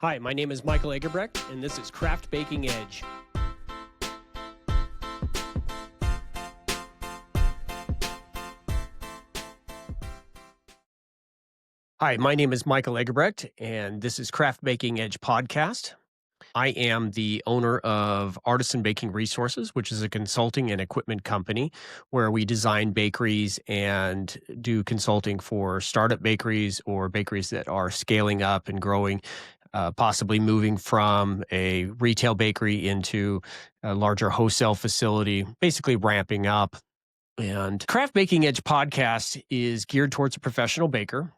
Hi, my name is Michael Eggebrecht, and this is Craft Baking Edge. Hi, my name is Michael Eggebrecht, and this is Craft Baking Edge podcast. I am the owner of Artisan Baking Resources, which is a consulting and equipment company where we design bakeries and do consulting for startup bakeries or bakeries that are scaling up and growing, possibly moving from a retail bakery into a larger wholesale facility, basically ramping up. And Craft Baking Edge podcast is geared towards a professional baker.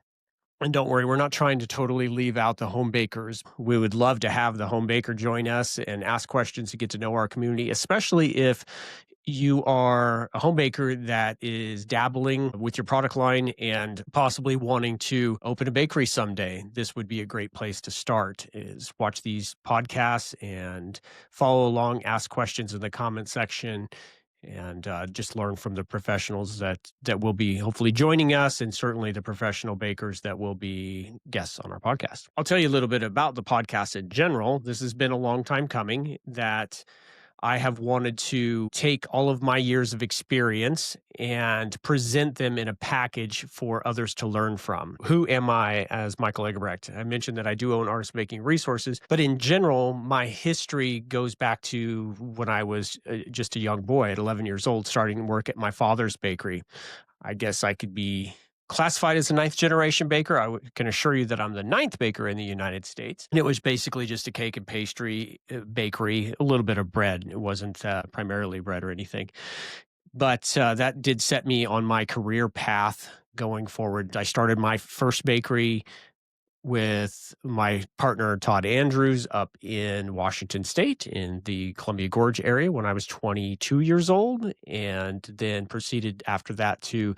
And don't worry, we're not trying to totally leave out the home bakers. We would love to have the home baker join us and ask questions to get to know our community, especially if you are a home baker that is dabbling with your product line and possibly wanting to open a bakery someday. This would be a great place to start, is watch these podcasts and follow along, ask questions in the comment section, and just learn from the professionals that will be hopefully joining us, and certainly the professional bakers that will be guests on our podcast. I'll tell you a little bit about the podcast in general. This has been a long time coming, that I have wanted to take all of my years of experience and present them in a package for others to learn from. Who am I as Michael Eggebrecht? I mentioned that I do own Artisan Baking Resources, but in general, my history goes back to when I was just a young boy at 11 years old, starting work at my father's bakery. I guess I could be classified as a ninth generation baker. Can assure you that I'm the ninth baker in the United States. And it was basically just a cake and pastry bakery, a little bit of bread. It wasn't primarily bread or anything. But that did set me on my career path going forward. I started my first bakery with my partner, Todd Andrews, up in Washington State in the Columbia Gorge area when I was 22 years old, and then proceeded after that to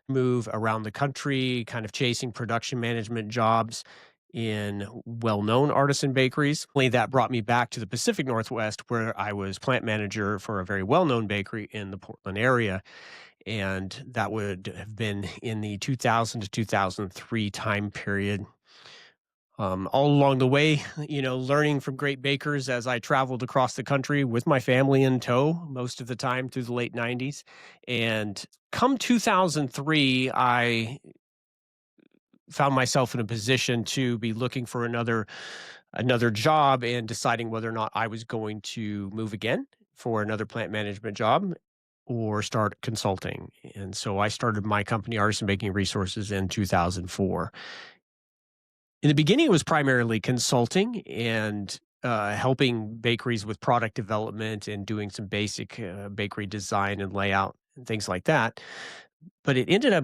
move around the country, kind of chasing production management jobs in well-known artisan bakeries. That brought me back to the Pacific Northwest, where I was plant manager for a very well-known bakery in the Portland area. And that would have been in the 2000 to 2003 time period. All along the way, learning from great bakers as I traveled across the country with my family in tow most of the time through the late 90s. And come 2003, I found myself in a position to be looking for another job and deciding whether or not I was going to move again for another plant management job or start consulting. And so I started my company, Artisan Baking Resources, in 2004. In the beginning, it was primarily consulting and helping bakeries with product development and doing some basic bakery design and layout and things like that. But it ended up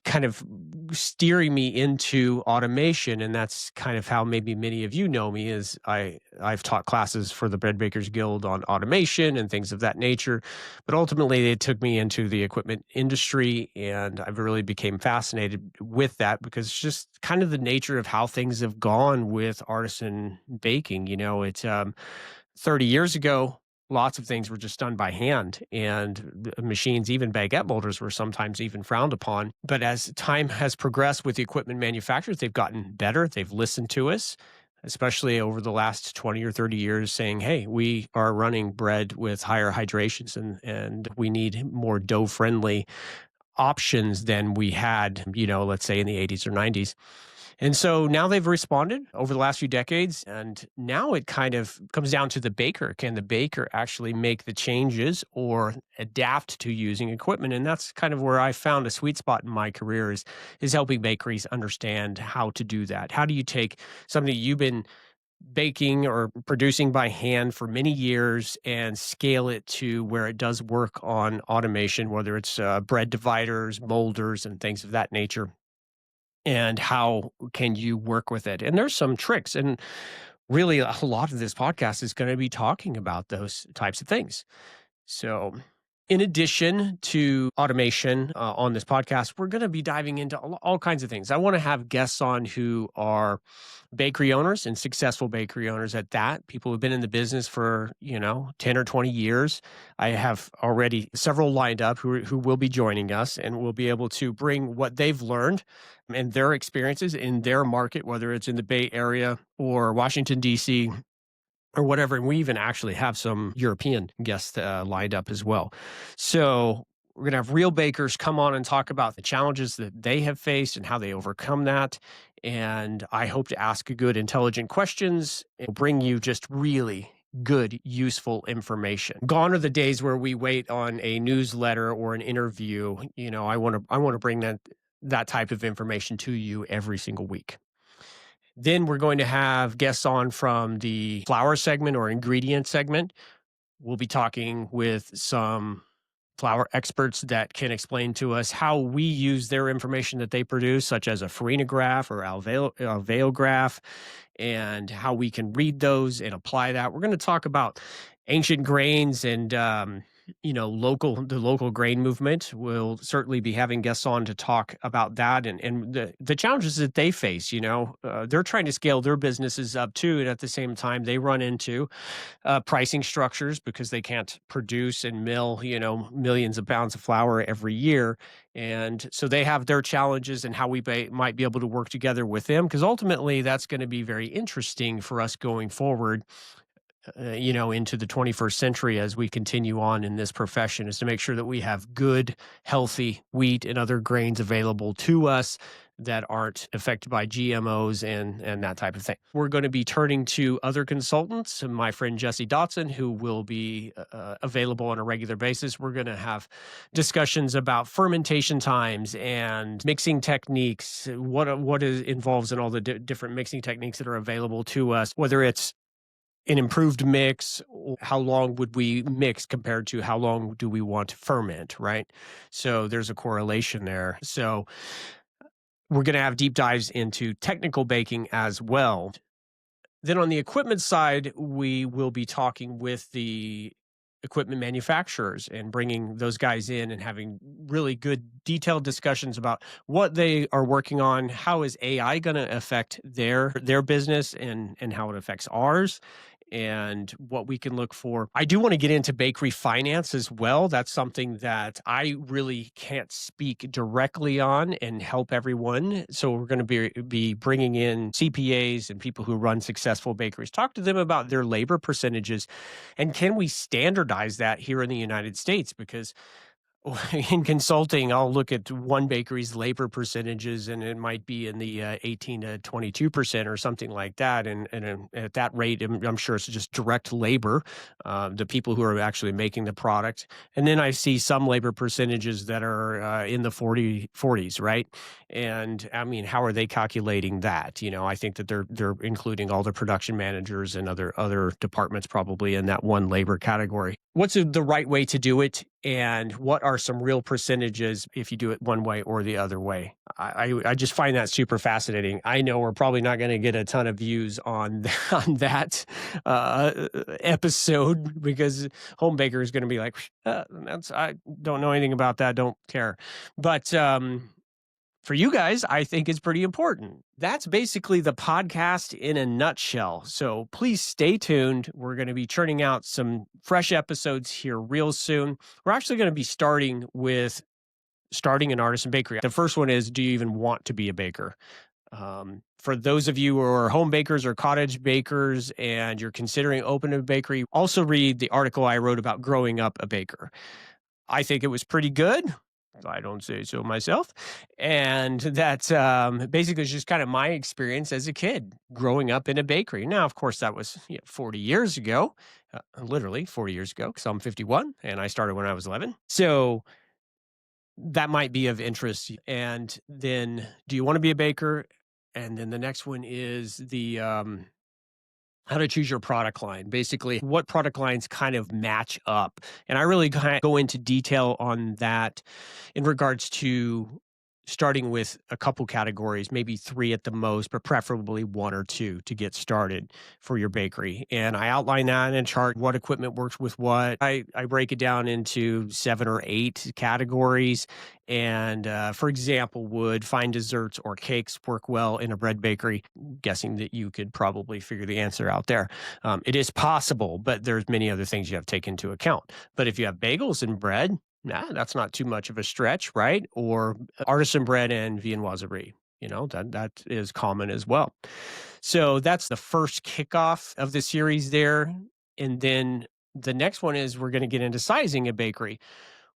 kind of steering me into automation, and that's kind of how maybe many of you know me, is I've taught classes for the Bread Bakers Guild on automation and things of that nature. But ultimately, it took me into the equipment industry, and I really became fascinated with that because it's just kind of the nature of how things have gone with artisan baking. It's 30 years ago, lots of things were just done by hand, and machines, even baguette molders, were sometimes even frowned upon. But as time has progressed with the equipment manufacturers, they've gotten better. They've listened to us, especially over the last 20 or 30 years, saying, hey, we are running bread with higher hydrations, and we need more dough-friendly options than we had, let's say in the 80s or 90s. And so now they've responded over the last few decades, and now it kind of comes down to the baker. Can the baker actually make the changes or adapt to using equipment? And that's kind of where I found a sweet spot in my career, is helping bakeries understand how to do that. How do you take something that you've been baking or producing by hand for many years and scale it to where it does work on automation, whether it's bread dividers, molders, and things of that nature? And how can you work with it? And there's some tricks. And really, a lot of this podcast is going to be talking about those types of things. So In addition to automation on this podcast, we're going to be diving into all kinds of things. I want to have guests on who are bakery owners and successful bakery owners at that, people who've been in the business for, 10 or 20 years. I have already several lined up who will be joining us, and will be able to bring what they've learned and their experiences in their market, whether it's in the Bay Area or Washington, D.C., or whatever. And we even actually have some European guests lined up as well. So we're going to have real bakers come on and talk about the challenges that they have faced and how they overcome that. And I hope to ask good, intelligent questions and bring you just really good, useful information. Gone are the days where we wait on a newsletter or an interview. I want to bring that type of information to you every single week. Then we're going to have guests on from the flour segment or ingredient segment. We'll be talking with some flour experts that can explain to us how we use their information that they produce, such as a farina graph or alveol graph, and how we can read those and apply that. We're going to talk about ancient grains and the local grain movement. We'll certainly be having guests on to talk about that and the challenges that they face. They're trying to scale their businesses up too, and at the same time they run into pricing structures because they can't produce and mill millions of pounds of flour every year. And so they have their challenges, and how we might be able to work together with them, because ultimately that's going to be very interesting for us going forward, into the 21st century as we continue on in this profession, is to make sure that we have good, healthy wheat and other grains available to us that aren't affected by GMOs and that type of thing. We're going to be turning to other consultants, my friend Jesse Dotson, who will be available on a regular basis. We're going to have discussions about fermentation times and mixing techniques, what is involves in all the different mixing techniques that are available to us, whether it's an improved mix, how long would we mix compared to how long do we want to ferment, right? So there's a correlation there. So we're going to have deep dives into technical baking as well. Then on the equipment side, we will be talking with the equipment manufacturers and bringing those guys in and having really good detailed discussions about what they are working on. How is AI going to affect their business and how it affects ours, and what we can look for. I do want to get into bakery finance as well. That's something that I really can't speak directly on and help everyone. So we're going to be bringing in CPAs and people who run successful bakeries, talk to them about their labor percentages, and can we standardize that here in the United States? Because in consulting, I'll look at one bakery's labor percentages, and it might be in the 18 to 22% or something like that. And at that rate, I'm sure it's just direct labor, the people who are actually making the product. And then I see some labor percentages that are in the 40s, right? And I mean, how are they calculating that? I think that they're including all the production managers and other departments probably in that one labor category. What's the right way to do it? And what are some real percentages if you do it one way or the other way? I just find that super fascinating. I know we're probably not going to get a ton of views on that episode, because home baker is going to be like, I don't know anything about that, don't care. But for you guys, I think it's pretty important. That's basically the podcast in a nutshell. So please stay tuned. We're going to be churning out some fresh episodes here real soon. We're actually going to be starting an artisan bakery. The first one is, do you even want to be a baker? For those of you who are home bakers or cottage bakers and you're considering opening a bakery, also read the article I wrote about growing up a baker. I think it was pretty good. I don't say so myself. And that's basically just kind of my experience as a kid growing up in a bakery. Now, of course, that was 40 years ago, literally 40 years ago, because I'm 51 and I started when I was 11. So that might be of interest. And then, do you want to be a baker? And then the next one is the how to choose your product line. Basically, what product lines kind of match up. And I really kind of go into detail on that in regards to starting with a couple categories, maybe 3 at the most, but preferably 1 or 2 to get started for your bakery. And I outline that in a chart, what equipment works with what. I break it down into 7 or 8 categories. And for example, would fine desserts or cakes work well in a bread bakery? Guessing that you could probably figure the answer out there. It is possible, but there's many other things you have to take into account. But if you have bagels and bread, nah, that's not too much of a stretch, right? Or artisan bread and viennoiserie. That is common as well. So that's the first kickoff of the series there. And then the next one is we're going to get into sizing a bakery,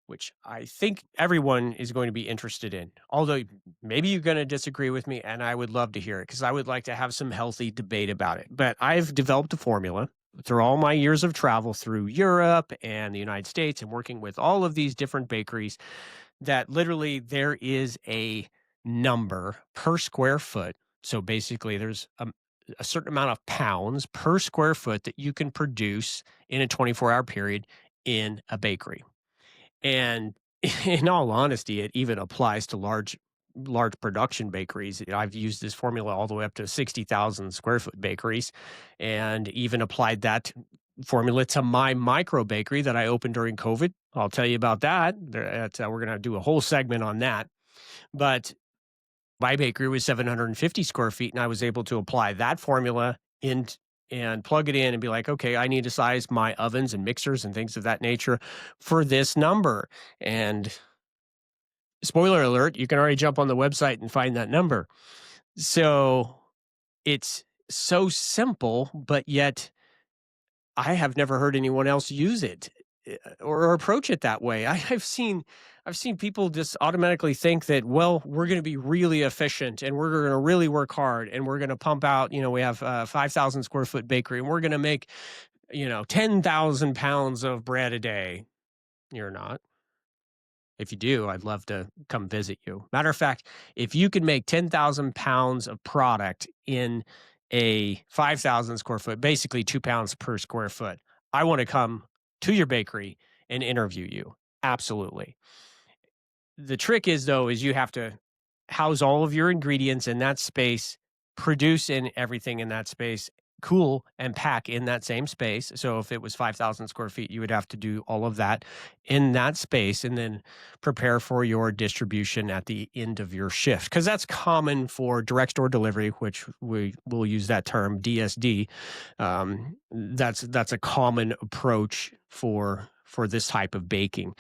which I think everyone is going to be interested in. Although maybe you're going to disagree with me, and I would love to hear it because I would like to have some healthy debate about it. But I've developed a formula through all my years of travel through Europe and the United States and working with all of these different bakeries that literally there is a number per square foot. So basically, there's a certain amount of pounds per square foot that you can produce in a 24-hour period in a bakery. And in all honesty, it even applies to large production bakeries. I've used this formula all the way up to 60,000 square foot bakeries, and even applied that formula to my micro bakery that I opened during COVID. I'll tell you about that. We're going to do a whole segment on that. But my bakery was 750 square feet, and I was able to apply that formula in and plug it in and be like, okay, I need to size my ovens and mixers and things of that nature for this number. And spoiler alert, you can already jump on the website and find that number. So it's so simple, but yet I have never heard anyone else use it or approach it that way. I've seen people just automatically think that, well, we're going to be really efficient and we're going to really work hard and we're going to pump out, we have a 5,000 square foot bakery and we're going to make, 10,000 pounds of bread a day. You're not. If you do, I'd love to come visit you. Matter of fact, if you could make 10,000 pounds of product in a 5,000 square foot, basically 2 pounds per square foot, I want to come to your bakery and interview you. Absolutely. The trick is, though, is you have to house all of your ingredients in that space, produce in everything in that space, cool and pack in that same space. So if it was 5,000 square feet, you would have to do all of that in that space and then prepare for your distribution at the end of your shift. Because that's common for direct store delivery, which we will use that term DSD. That's a common approach for this type of baking.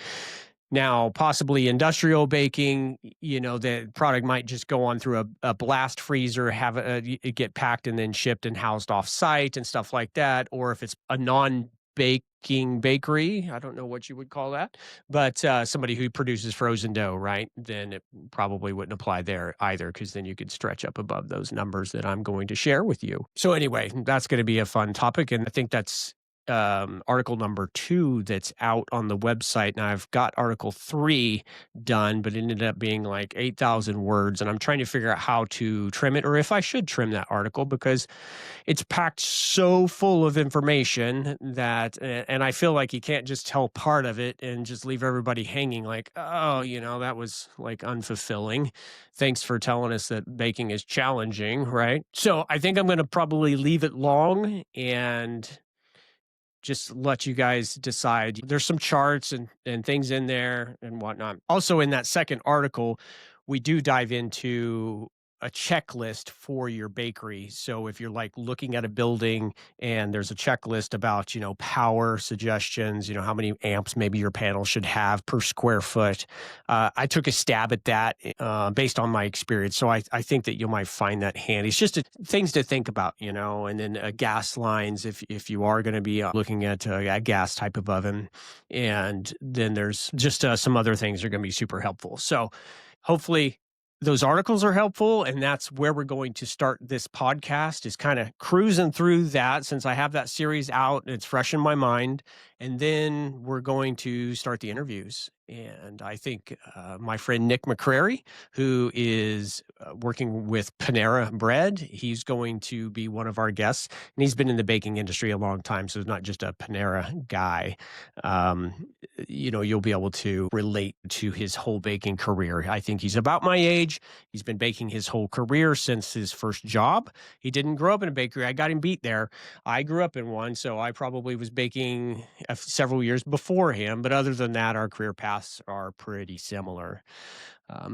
Now, possibly industrial baking, the product might just go on through a blast freezer, have it get packed and then shipped and housed off site and stuff like that. Or if it's a non-baking bakery, I don't know what you would call that, but somebody who produces frozen dough, right? Then it probably wouldn't apply there either, because then you could stretch up above those numbers that I'm going to share with you. So anyway, that's going to be a fun topic. And I think that's article number 2 that's out on the website. Now I've got article 3 done, but it ended up being like 8,000 words. And I'm trying to figure out how to trim it, or if I should trim that article, because it's packed so full of information that, and I feel like you can't just tell part of it and just leave everybody hanging like, oh, that was like unfulfilling. Thanks for telling us that baking is challenging, right? So I think I'm going to probably leave it long and just let you guys decide. There's some charts and things in there and whatnot. Also, in that second article, we do dive into a checklist for your bakery. So if you're like looking at a building and there's a checklist about, power suggestions, how many amps maybe your panel should have per square foot. I took a stab at that based on my experience. So I think that you might find that handy. It's just things to think about, and then gas lines if you are going to be looking at a gas type of oven. And then there's just some other things that are going to be super helpful. So hopefully those articles are helpful, and that's where we're going to start this podcast, is kind of cruising through that since I have that series out and it's fresh in my mind. And then we're going to start the interviews. And I think my friend Nick McCrary, who is working with Panera Bread, he's going to be one of our guests. And he's been in the baking industry a long time, so he's not just a Panera guy. Um, you'll be able to relate to his whole baking career. I think he's about my age. He's been baking his whole career since his first job. He didn't grow up in a bakery. I got him beat there. I grew up in one, so I probably was baking several years before him. But other than that, our career paths are pretty similar.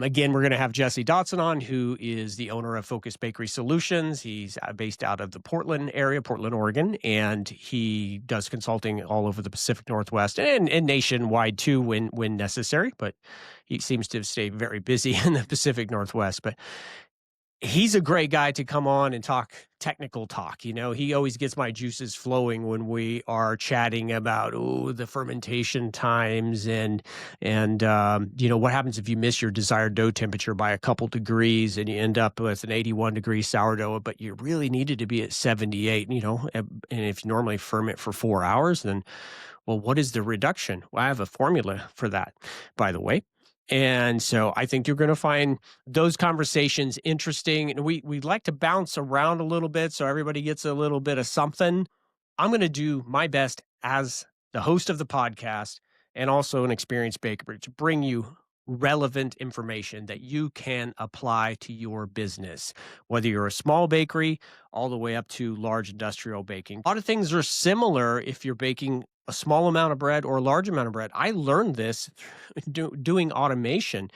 Again, we're going to have Jesse Dotson on, who is the owner of Focus Bakery Solutions. He's based out of the Portland area, Portland, Oregon, and he does consulting all over the Pacific Northwest and nationwide too when necessary. But he seems to stay very busy in the Pacific Northwest. But he's a great guy to come on and talk technical talk. He always gets my juices flowing when we are chatting about the fermentation times and what happens if you miss your desired dough temperature by a couple degrees and you end up with an 81-degree sourdough, but you really needed to be at 78. And if you normally ferment for 4 hours, then well, what is the reduction? Well, I have a formula for that, by the way. And so I think you're going to find those conversations interesting. And we like to bounce around a little bit so everybody gets a little bit of something. I'm going to do my best as the host of the podcast and also an experienced baker to bring you relevant information that you can apply to your business, whether you're a small bakery all the way up to large industrial baking. A lot of things are similar if you're baking a small amount of bread or a large amount of bread. I learned this doing automation,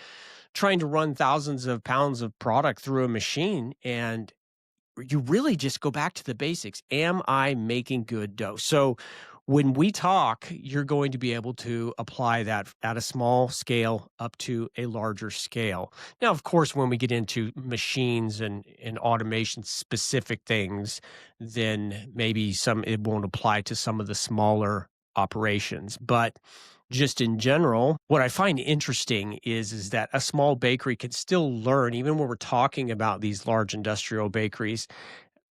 trying to run thousands of pounds of product through a machine. And you really just go back to the basics. Am I making good dough? So when we talk, you're going to be able to apply that at a small scale up to a larger scale. Now, of course, when we get into machines and automation specific things, then maybe it won't apply to some of the smaller operations. But just in general, what I find interesting is that a small bakery can still learn, even when we're talking about these large industrial bakeries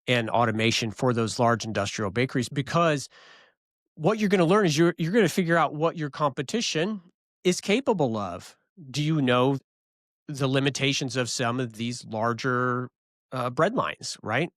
and automation for those large industrial bakeries, because what you're going to learn is you're going to figure out what your competition is capable of. Do you know the limitations of some of these larger bread lines, right?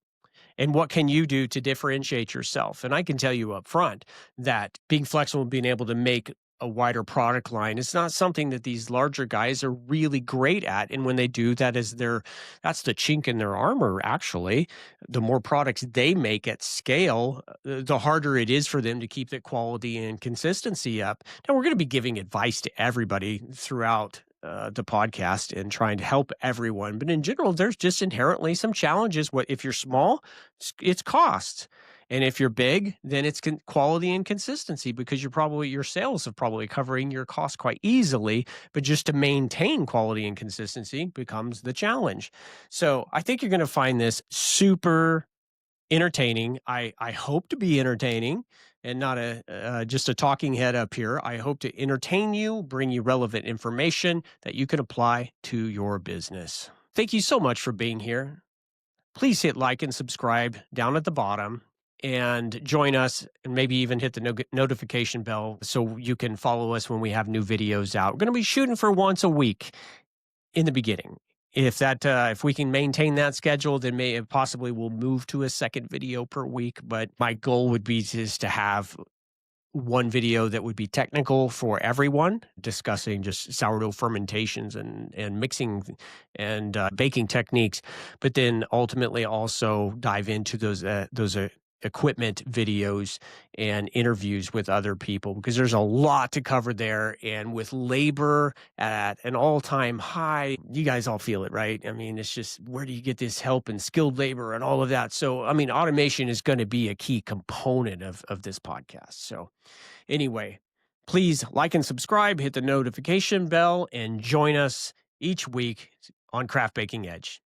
And what can you do to differentiate yourself? And I can tell you up front that being flexible and being able to make a wider product line is not something that these larger guys are really great at. And when they do, that's the chink in their armor, actually. The more products they make at scale, the harder it is for them to keep that quality and consistency up. Now, we're going to be giving advice to everybody throughout the podcast and trying to help everyone. But in general, there's just inherently some challenges. If you're small, it's cost. And if you're big, then it's quality and consistency, because your sales are probably covering your costs quite easily. But just to maintain quality and consistency becomes the challenge. So I think you're going to find this super entertaining. I hope to be entertaining and not just a talking head up here. I hope to entertain you, bring you relevant information that you can apply to your business. Thank you so much for being here. Please hit like and subscribe down at the bottom and join us, and maybe even hit the notification bell so you can follow us when we have new videos out. We're going to be shooting for once a week in the beginning. If we can maintain that schedule, then possibly we'll move to a second video per week. But my goal would be just to have one video that would be technical for everyone, discussing just sourdough fermentations and mixing and baking techniques, but then ultimately also dive into those equipment videos and interviews with other people, because there's a lot to cover there. And with labor at an all-time high, you guys all feel it, right? I mean, it's just, where do you get this help and skilled labor and all of that? So, I mean, automation is going to be a key component of this podcast. So anyway, please like and subscribe, hit the notification bell, and join us each week on Craft Baking Edge.